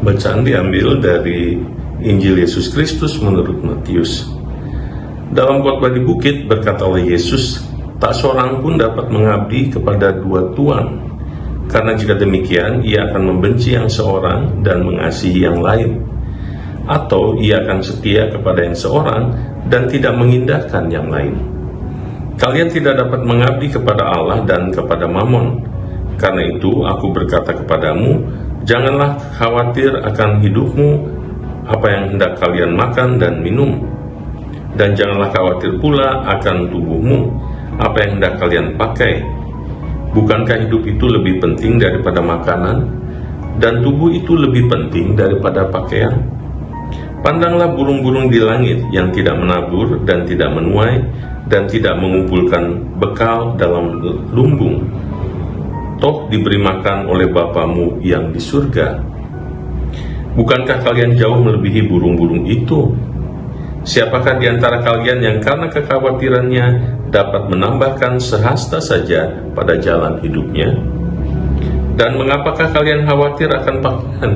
Bacaan diambil dari Injil Yesus Kristus menurut Matius. Dalam khotbah di bukit berkata oleh Yesus, "Tak seorang pun dapat mengabdi kepada dua tuan, karena jika demikian ia akan membenci yang seorang dan mengasihi yang lain, atau ia akan setia kepada yang seorang dan tidak mengindahkan yang lain. Kalian tidak dapat mengabdi kepada Allah dan kepada Mamon. Karena itu aku berkata kepadamu, janganlah khawatir akan hidupmu, apa yang hendak kalian makan dan minum, dan janganlah khawatir pula akan tubuhmu, apa yang hendak kalian pakai. Bukankah hidup itu lebih penting daripada makanan, dan tubuh itu lebih penting daripada pakaian? Pandanglah burung-burung di langit yang tidak menabur dan tidak menuai dan tidak mengumpulkan bekal dalam lumbung. Toh diberi makan oleh Bapamu yang di surga. Bukankah kalian jauh melebihi burung-burung itu? Siapakah di antara kalian yang karena kekhawatirannya dapat menambahkan sehasta saja pada jalan hidupnya? Dan mengapakah kalian khawatir akan pakaian?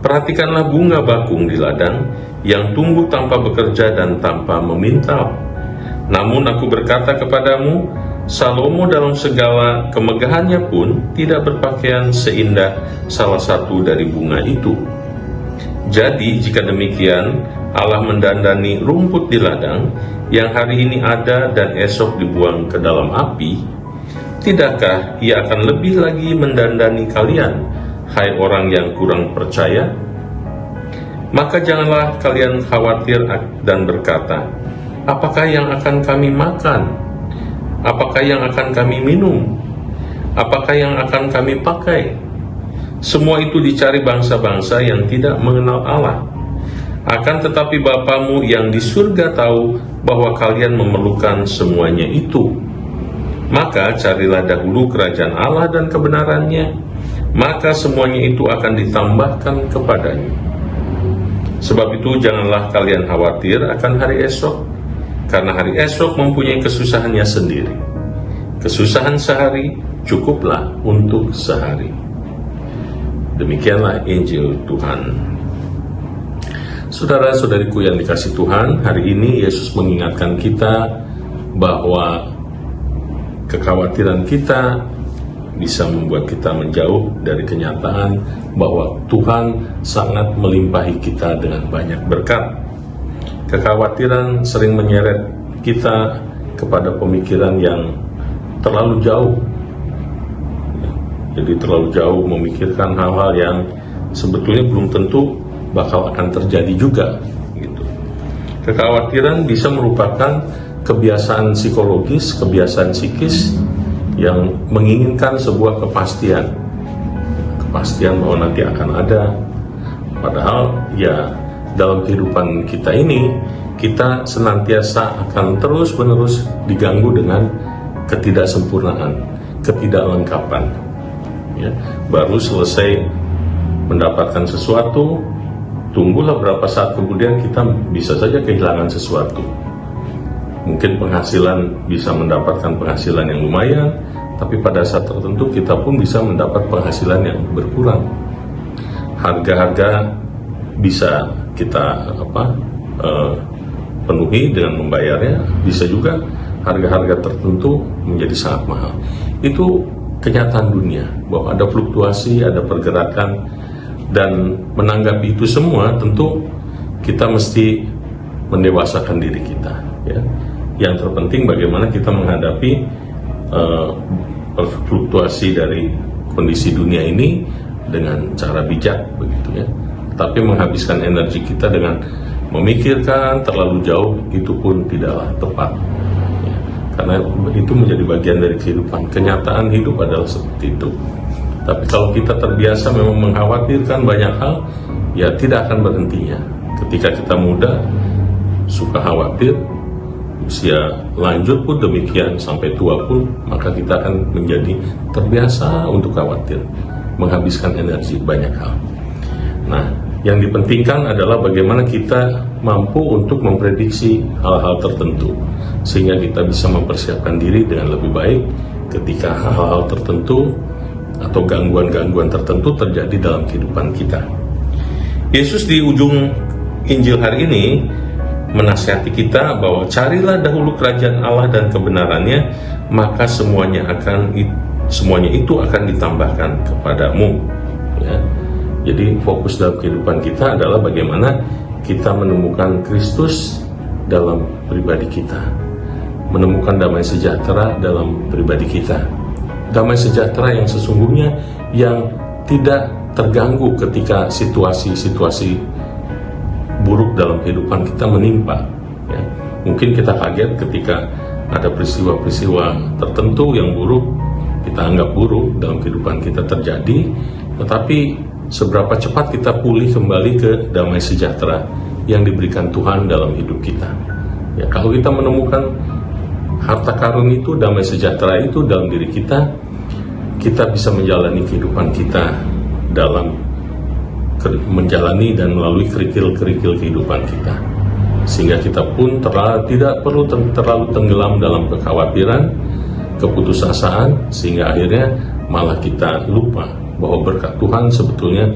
Perhatikanlah bunga bakung di ladang yang tumbuh tanpa bekerja dan tanpa memintal. Namun aku berkata kepadamu, Salomo dalam segala kemegahannya pun tidak berpakaian seindah salah satu dari bunga itu. Jadi jika demikian, Allah mendandani rumput di ladang yang hari ini ada dan esok dibuang ke dalam api, tidakkah Ia akan lebih lagi mendandani kalian, hai orang yang kurang percaya? Maka janganlah kalian khawatir dan berkata, apakah yang akan kami makan? Apakah yang akan kami minum? Apakah yang akan kami pakai? Semua itu dicari bangsa-bangsa yang tidak mengenal Allah. Akan tetapi Bapamu yang di surga tahu bahwa kalian memerlukan semuanya itu. Maka carilah dahulu kerajaan Allah dan kebenarannya, maka semuanya itu akan ditambahkan kepadanya. Sebab itu janganlah kalian khawatir akan hari esok, karena hari esok mempunyai kesusahannya sendiri. Kesusahan sehari cukuplah untuk sehari. Demikianlah Injil Tuhan. Saudara-saudariku yang dikasihi Tuhan, hari ini Yesus mengingatkan kita bahwa kekhawatiran kita bisa membuat kita menjauh dari kenyataan bahwa Tuhan sangat melimpahi kita dengan banyak berkat. Kekhawatiran sering menyeret kita kepada pemikiran yang terlalu jauh. Jadi terlalu jauh memikirkan hal-hal yang sebetulnya belum tentu bakal akan terjadi juga. Gitu. Kekhawatiran bisa merupakan kebiasaan psikologis, kebiasaan psikis yang menginginkan sebuah kepastian bahwa nanti akan ada. Padahal ya dalam kehidupan kita ini, kita senantiasa akan terus-menerus diganggu dengan ketidaksempurnaan, ketidaklengkapan. Ya, baru selesai mendapatkan sesuatu, tunggulah berapa saat kemudian kita bisa saja kehilangan sesuatu. Mungkin penghasilan bisa mendapatkan penghasilan yang lumayan, tapi pada saat tertentu kita pun bisa mendapat penghasilan yang berkurang. Harga-harga bisa kita penuhi dengan membayarnya, bisa juga harga-harga tertentu menjadi sangat mahal. Itu kenyataan dunia, bahwa ada fluktuasi, ada pergerakan, dan menanggapi itu semua tentu kita mesti mendewasakan diri kita. Ya. Yang terpenting bagaimana kita menghadapi fluktuasi dari kondisi dunia ini dengan cara bijak, begitu ya. Tapi menghabiskan energi kita dengan memikirkan terlalu jauh itu pun tidaklah tepat. Ya. Karena itu menjadi bagian dari kehidupan. Kenyataan hidup adalah seperti itu. Tapi kalau kita terbiasa memang mengkhawatirkan banyak hal, ya tidak akan berhentinya. Ketika kita muda, suka khawatir, usia lanjut pun demikian, sampai tua pun, maka kita akan menjadi terbiasa untuk khawatir, menghabiskan energi banyak hal. Nah, yang dipentingkan adalah bagaimana kita mampu untuk memprediksi hal-hal tertentu, sehingga kita bisa mempersiapkan diri dengan lebih baik ketika hal-hal tertentu atau gangguan-gangguan tertentu terjadi dalam kehidupan kita. Yesus di ujung Injil hari ini menasihati kita bahwa carilah dahulu kerajaan Allah dan kebenarannya, maka semuanya itu akan ditambahkan kepadamu. Ya. Jadi fokus dalam kehidupan kita adalah bagaimana kita menemukan Kristus dalam pribadi kita, menemukan damai sejahtera dalam pribadi kita, damai sejahtera yang sesungguhnya, yang tidak terganggu ketika situasi-situasi buruk dalam kehidupan kita menimpa. Ya. Mungkin kita kaget ketika ada peristiwa-peristiwa tertentu yang buruk, kita anggap buruk dalam kehidupan kita terjadi, tetapi seberapa cepat kita pulih kembali ke damai sejahtera yang diberikan Tuhan dalam hidup kita. Ya, kalau kita menemukan harta karun itu, damai sejahtera itu dalam diri kita, kita bisa menjalani kehidupan kita dalam menjalani dan melalui kerikil-kerikil kehidupan kita, sehingga kita pun tidak perlu terlalu tenggelam dalam kekhawatiran, keputusasaan, sehingga akhirnya malah kita lupa bahwa berkat Tuhan sebetulnya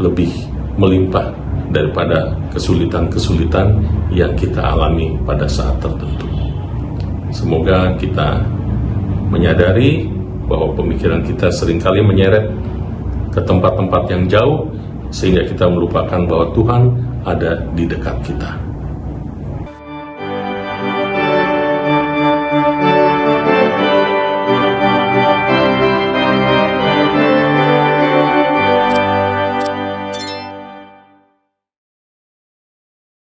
lebih melimpah daripada kesulitan-kesulitan yang kita alami pada saat tertentu. Semoga kita menyadari bahwa pemikiran kita seringkali menyeret ke tempat-tempat yang jauh, sehingga kita melupakan bahwa Tuhan ada di dekat kita.